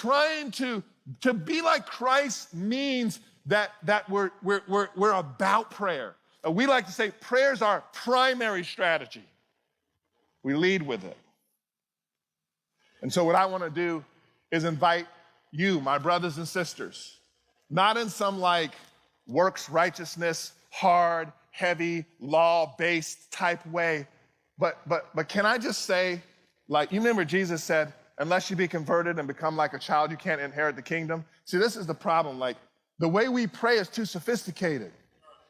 trying to be like Christ means that we're about prayer. We like to say prayer is our primary strategy. We lead with it. And so what I want to do is invite you, my brothers and sisters, not in some like works righteousness, hard, heavy, law-based type way, but can I just say, like, you remember Jesus said, unless you be converted and become like a child, you can't inherit the kingdom. See, this is the problem. Like, the way we pray is too sophisticated.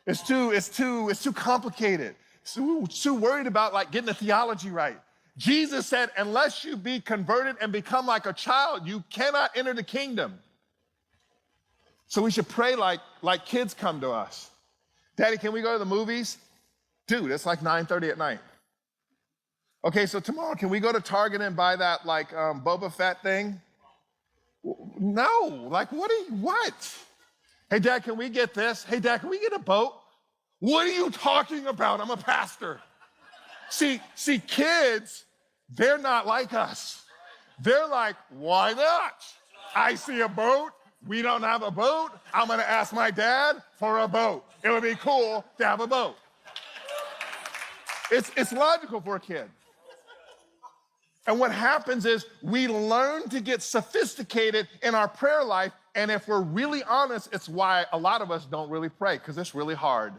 It's too complicated. Too worried about like getting the theology right. Jesus said, unless you be converted and become like a child, you cannot enter the kingdom. So we should pray like kids come to us. Daddy, can we go to the movies? Dude, it's like 9:30 at night. Okay, so tomorrow, can we go to Target and buy that like Boba Fett thing? No, like what? Hey, Dad, can we get this? Hey, Dad, can we get a boat? What are you talking about? I'm a pastor. See, kids, they're not like us. They're like, why not? I see a boat. We don't have a boat. I'm going to ask my dad for a boat. It would be cool to have a boat. It's logical for a kid. And what happens is we learn to get sophisticated in our prayer life, and if we're really honest, it's why a lot of us don't really pray, because it's really hard.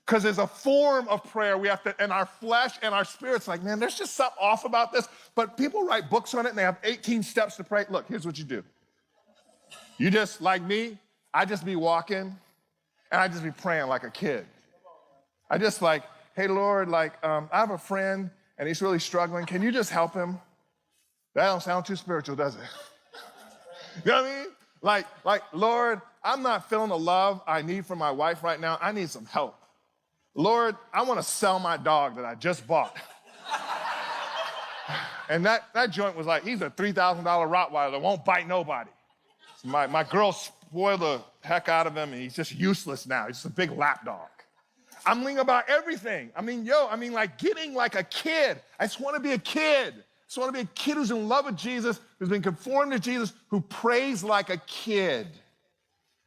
Because there's a form of prayer we have to, and our flesh and our spirit's like, man, there's just something off about this. But people write books on it, and they have 18 steps to pray. Look, here's what you do. You just, like me, I just be walking, and I just be praying like a kid. I just like, hey, Lord, like, I have a friend, and he's really struggling. Can you just help him? That don't sound too spiritual, does it? You know what I mean? Like, Lord, I'm not feeling the love I need from my wife right now. I need some help. Lord, I want to sell my dog that I just bought. And that joint was like, he's a $3,000 Rottweiler that won't bite nobody. So my girl spoiled the heck out of him, and he's just useless now. He's just a big lap dog. I'm thinking about everything. Like getting like a kid. I just want to be a kid. I just want to be a kid who's in love with Jesus, who's been conformed to Jesus, who prays like a kid.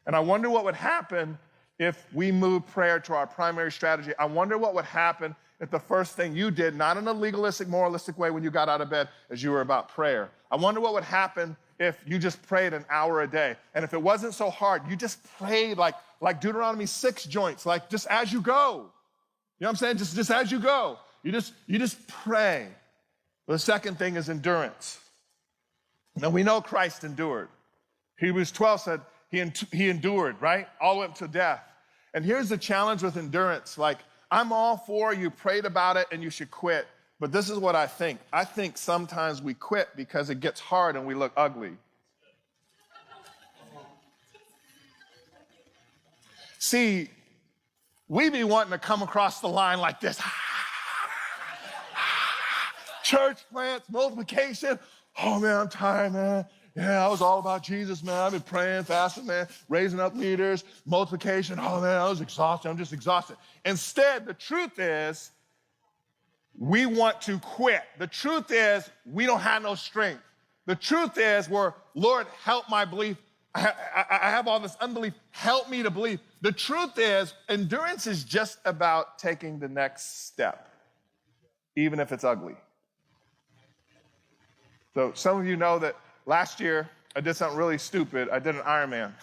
And I wonder what would happen if we moved prayer to our primary strategy. I wonder what would happen if the first thing you did, not in a legalistic, moralistic way when you got out of bed, as you were about prayer. I wonder what would happen if you just prayed an hour a day. And if it wasn't so hard, you just prayed like Deuteronomy 6 joints, like just as you go. You know what I'm saying? Just as you go. You just pray. The second thing is endurance. Now we know Christ endured. Hebrews 12 said he endured, right? All the way up to death. And here's the challenge with endurance. Like, I'm all for you prayed about it and you should quit. But this is what I think. I think sometimes we quit because it gets hard and we look ugly. See, we be wanting to come across the line like this. Church plants, multiplication. Oh, man, I'm tired, man. Yeah, I was all about Jesus, man. I've been praying, fasting, man, raising up leaders, multiplication. Oh, man, I was exhausted. I'm just exhausted. Instead, the truth is, we want to quit. The truth is, we don't have no strength. The truth is, Lord, help my belief. I have all this unbelief. Help me to believe. The truth is, endurance is just about taking the next step, even if it's ugly. So some of you know that last year, I did something really stupid. I did an Ironman. It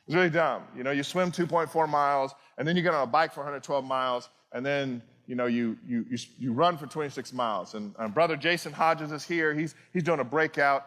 was really dumb. You know, you swim 2.4 miles, and then you get on a bike for 112 miles, and then you run for 26 miles. And Brother Jason Hodges is here. He's doing a breakout.